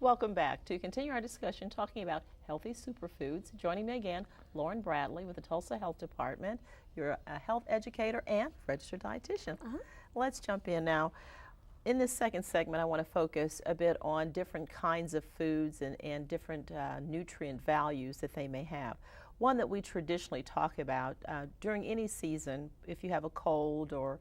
Welcome back to continue our discussion talking about healthy superfoods. Joining me again, Lauren Bradley with the Tulsa Health Department. You're a health educator and registered dietitian. Let's jump in now. In this second segment, I want to focus a bit on different kinds of foods and different nutrient values that they may have. One that we traditionally talk about during any season, if you have a cold or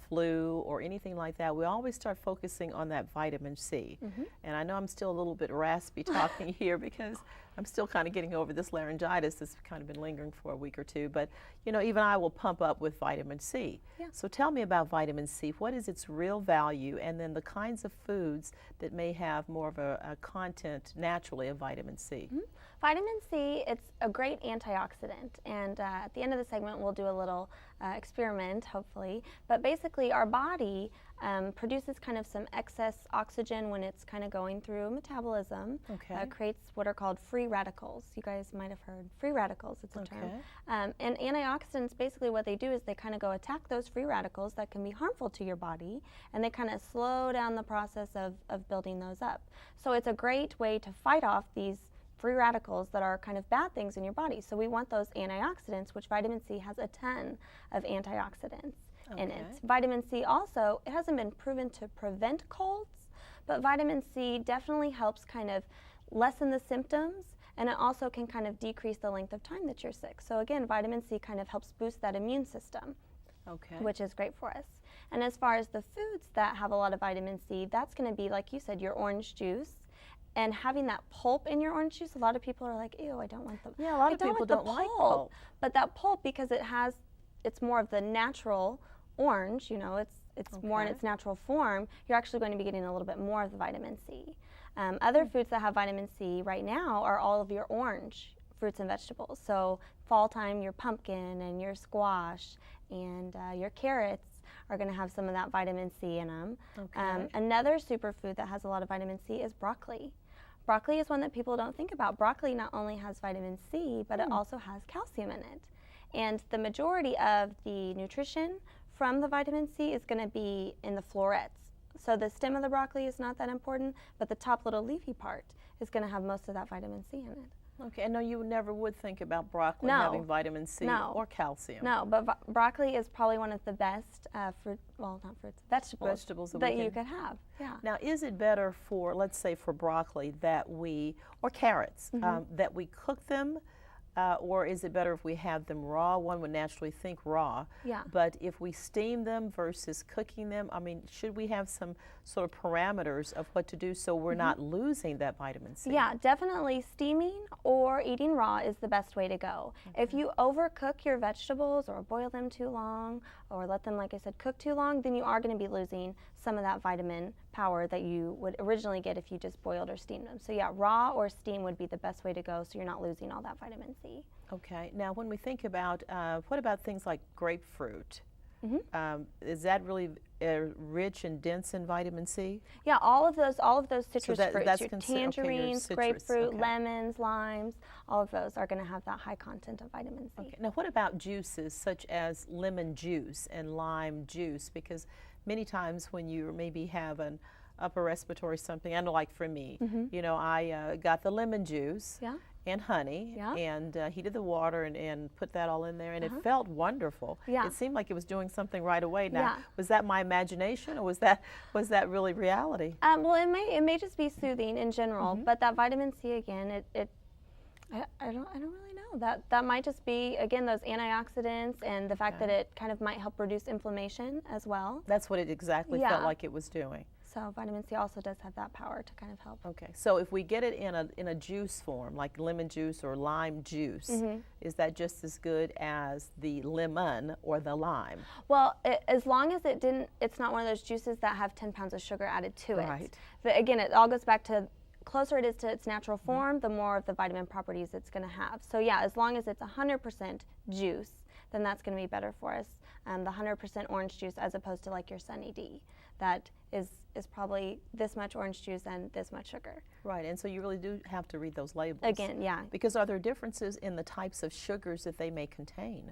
flu or anything like that, we always start focusing on that vitamin C. And I know I'm still a little bit raspy talking here because I'm still kind of getting over this laryngitis that's kind of been lingering for a week or two, but you know, even I will pump up with vitamin C. So tell me about vitamin C. What is its real value, and then the kinds of foods that may have more of a content naturally of vitamin C? Vitamin C, it's a great antioxidant, and at the end of the segment we'll do a little experiment, hopefully. But basically our body produces kind of some excess oxygen when it's kind of going through metabolism. Creates what are called free radicals. You guys might have heard free radicals, it's a term. And antioxidants, basically what they do is they kind of go attack those free radicals that can be harmful to your body, and they kind of slow down the process of building those up. So it's a great way to fight off these free radicals that are kind of bad things in your body. So we want those antioxidants, which vitamin C has a ton of antioxidants in it. Vitamin C also, it hasn't been proven to prevent colds, but vitamin C definitely helps kind of lessen the symptoms, and it also can kind of decrease the length of time that you're sick. So again, vitamin C kind of helps boost that immune system, which is great for us. And as far as the foods that have a lot of vitamin C, that's going to be, like you said, your orange juice. And having that pulp in your orange juice, a lot of people are like, ew, I don't want the Yeah, a lot of people don't like pulp. But that pulp, because it's more of the natural orange, you know, it's more in its natural form, you're actually going to be getting a little bit more of the vitamin C. Other foods that have vitamin C right now are all of your orange fruits and vegetables. So fall time, your pumpkin and your squash and your carrots are going to have some of that vitamin C in them. Another superfood that has a lot of vitamin C is broccoli. Broccoli is one that people don't think about. Broccoli not only has vitamin C, but it also has calcium in it. And the majority of the nutrition from the vitamin C is going to be in the florets. So the stem of the broccoli is not that important, but the top little leafy part is going to have most of that vitamin C in it. Okay, and no, you never would think about broccoli having vitamin C or calcium. No, but broccoli is probably one of the best vegetables that you could have. Now, is it better for, let's say for broccoli, or carrots, that we cook them, or is it better if we have them raw? One would naturally think raw. But if we steam them versus cooking them, I mean, should we have some sort of parameters of what to do so we're not losing that vitamin C? Yeah, definitely steaming or eating raw is the best way to go. If you overcook your vegetables or boil them too long or let them, like I said, cook too long, then you are going to be losing some of that vitamin power that you would originally get if you just boiled or steamed them. So yeah, raw or steam would be the best way to go so you're not losing all that vitamin C. Okay, now when we think about, what about things like grapefruit? Is that really rich and dense in vitamin C? Yeah, all of those citrus fruits, that's your citrus, tangerines, grapefruit, lemons, limes, all of those are going to have that high content of vitamin C. Now what about juices such as lemon juice and lime juice? Because many times when you maybe have an upper respiratory something, I know like for me, you know, I got the lemon juice and honey and heated the water and put that all in there, and it felt wonderful. It seemed like it was doing something right away. Now, was that my imagination, or was that really reality? Well, it may just be soothing in general, but that vitamin C again, I don't really know. That might just be, again, those antioxidants and the fact that it kind of might help reduce inflammation as well. That's what it exactly felt like it was doing. So vitamin C also does have that power to kind of help. Okay, so if we get it in a juice form, like lemon juice or lime juice, is that just as good as the lemon or the lime? Well, as long as it's not one of those juices that have 10 pounds of sugar added to it. But again, it all goes back to closer it is to its natural form, the more of the vitamin properties it's going to have. So yeah, as long as it's 100% juice, then that's going to be better for us. The 100% orange juice as opposed to like your Sunny D. That is probably this much orange juice and this much sugar. Right, and so you really do have to read those labels. Again, yeah. Because are there differences in the types of sugars that they may contain?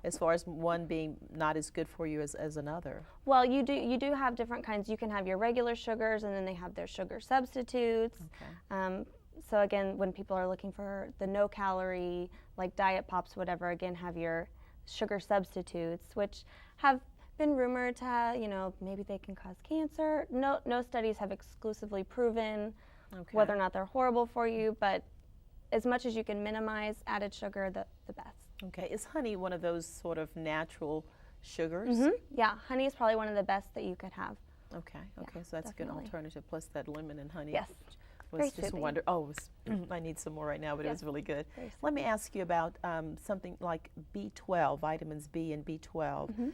as far as one being not as good for you as another? Well, you do have different kinds. You can have your regular sugars, and then they have their sugar substitutes. Okay. So again, when people are looking for the no calorie, like diet pops, whatever, again, have your sugar substitutes, which have been rumored to, maybe they can cause cancer. No studies have exclusively proven whether or not they're horrible for you, but as much as you can minimize added sugar, the best. Okay. Is honey one of those sort of natural sugars? Yeah, honey is probably one of the best that you could have. Okay. Okay. Yeah, So that's a good definitely. alternative. Plus that lemon and honey. Yes. Was Very just soothing. wonder. Oh, I need some more right now, but it Yes. was really good. Very Let me ask you about something like B12, vitamins B and B12.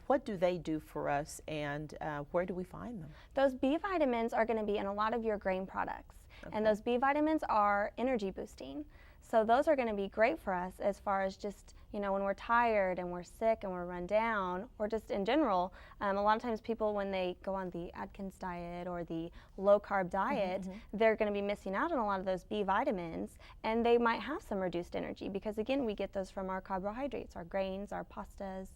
What do they do for us, and where do we find them? Those B vitamins are going to be in a lot of your grain products. Okay. And those B vitamins are energy boosting. So those are going to be great for us as far as just, when we're tired and we're sick and we're run down, or just in general. A lot of times people, when they go on the Atkins diet or the low carb diet, they're going to be missing out on a lot of those B vitamins, and they might have some reduced energy because, again, we get those from our carbohydrates, our grains, our pastas,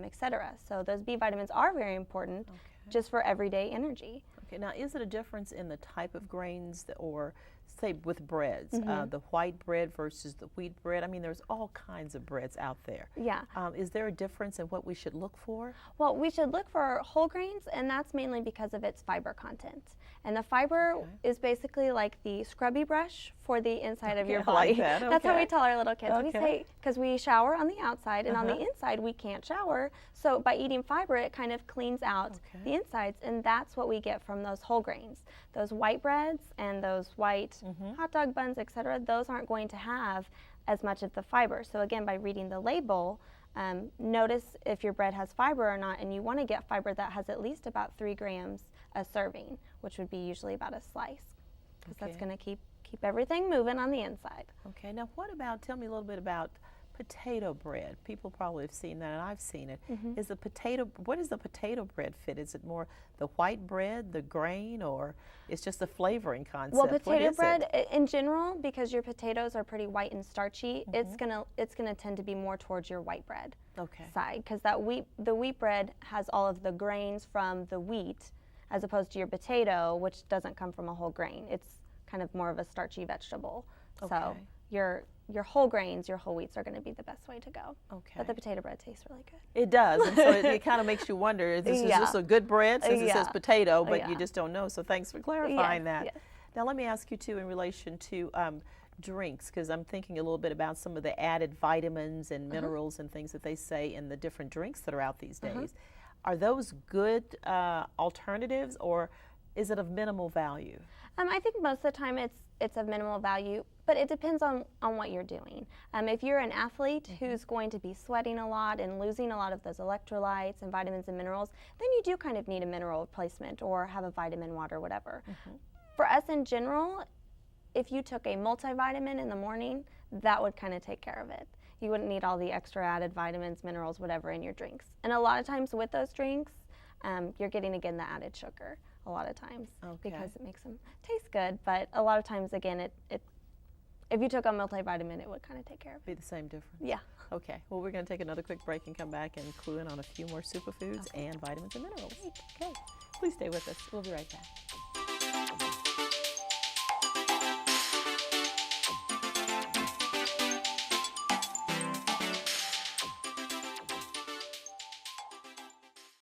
etc. So those B vitamins are very important just for everyday energy. Okay. Now, is it a difference in the type of grains, or say with breads, the white bread versus the wheat bread? I mean, there's all kinds of breads out there. Yeah. Is there a difference in what we should look for? Well, we should look for whole grains, and that's mainly because of its fiber content. And the fiber is basically like the scrubby brush for the inside of your I body. like that. That's how we Okay. tell our little kids. We Okay. say, because we shower on the outside, and on the inside we can't shower. So by eating fiber, it kind of cleans out the insides, and that's what we get from those whole grains. Those white breads and those white hot dog buns, etc., those aren't going to have as much of the fiber. So again, by reading the label, notice if your bread has fiber or not, and you want to get fiber that has at least about 3 grams a serving, which would be usually about a slice, because that's going to keep everything moving on the inside. Okay. Now, tell me a little bit about potato bread. People probably have seen that, and I've seen it. Where does the potato bread fit? Is it more the white bread, the grain, or it's just a flavoring concept? Well, What potato is bread it? in general, because your potatoes are pretty white and starchy, it's gonna tend to be more towards your white bread side, because the wheat bread has all of the grains from the wheat, as opposed to your potato, which doesn't come from a whole grain. It's kind of more of a starchy vegetable. So your whole grains, your whole wheats are going to be the best way to go. Okay. But the potato bread tastes really good. It does, and so it kind of makes you wonder, is this a good bread, since it says potato, but you just don't know, so thanks for clarifying that. Yes. Now let me ask you too, in relation to drinks, because I'm thinking a little bit about some of the added vitamins and minerals and things that they say in the different drinks that are out these days. Are those good alternatives, or is it of minimal value? I think most of the time it's of minimal value, but it depends on what you're doing. If you're an athlete who's going to be sweating a lot and losing a lot of those electrolytes and vitamins and minerals, then you do kind of need a mineral replacement or have a vitamin water, whatever. For us in general, if you took a multivitamin in the morning, that would kind of take care of it. You wouldn't need all the extra added vitamins, minerals, whatever in your drinks. And a lot of times with those drinks, you're getting, again, the added sugar a lot of times because it makes them taste good. But a lot of times, again, if you took a multivitamin, it would kind of take care of it. Be the same difference? Yeah. Okay, well, we're going to take another quick break and come back and clue in on a few more superfoods and vitamins and minerals. Okay, please stay with us. We'll be right back.